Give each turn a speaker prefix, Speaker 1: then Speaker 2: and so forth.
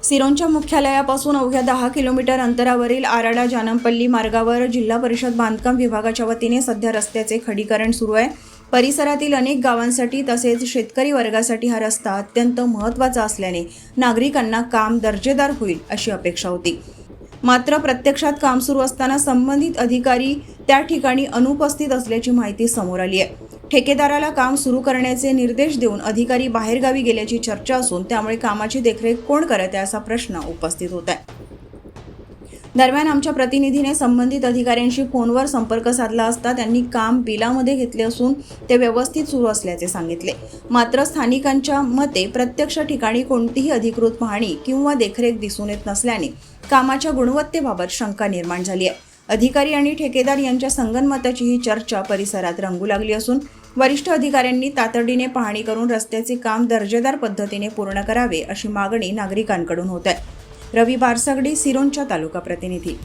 Speaker 1: सिरोंचा मुख्यालयापासून अवघ्या 10 किलोमीटर अंतरावरील आराडा-जानमपल्ली मार्गावर जिल्हा परिषद बांधकाम विभागाच्या वतीने सध्या रस्त्याचे खडीकरण सुरू आहे। परिसरातील अनेक गावांसाठी तसेच शेतकरी वर्गासाठी हा रस्ता अत्यंत महत्त्वाचा असल्याने नागरिकांना काम दर्जेदार होईल अशी अपेक्षा होती। मात्र प्रत्यक्षात काम सुरू असताना संबंधित अधिकारी त्या ठिकाणी अनुपस्थित असल्याची माहिती समोर आली आहे। ठेकेदाराला काम सुरू करण्याचे निर्देश देऊन अधिकारी बाहेरगावी गेल्याची चर्चा असून त्यामुळे कामाची देखरेख कोण करत आहे असा प्रश्न उपस्थित होत आहे। दरम्यान आमच्या प्रतिनिधीने संबंधित अधिकाऱ्यांशी फोनवर संपर्क साधला असता त्यांनी काम बिलामध्ये घेतले असून ते व्यवस्थित सुरू असल्याचे सांगितले। मात्र स्थानिकांच्या मते प्रत्यक्ष ठिकाणी कोणतीही अधिकृत पाहणी किंवा देखरेख दिसून येत नसल्याने कामाच्या गुणवत्तेबाबत शंका निर्माण झाली आहे। अधिकारी आणि ठेकेदार यांच्या संगनमताची ही चर्चा परिसरात रंगू लागली असून वरिष्ठ अधिकाऱ्यांनी तातडीने पाहणी करून रस्त्याचे काम दर्जेदार पद्धतीने पूर्ण करावे अशी मागणी नागरिकांकडून होत आहे। रवी बारसगडी, सिरोंचा तालुका प्रतिनिधी।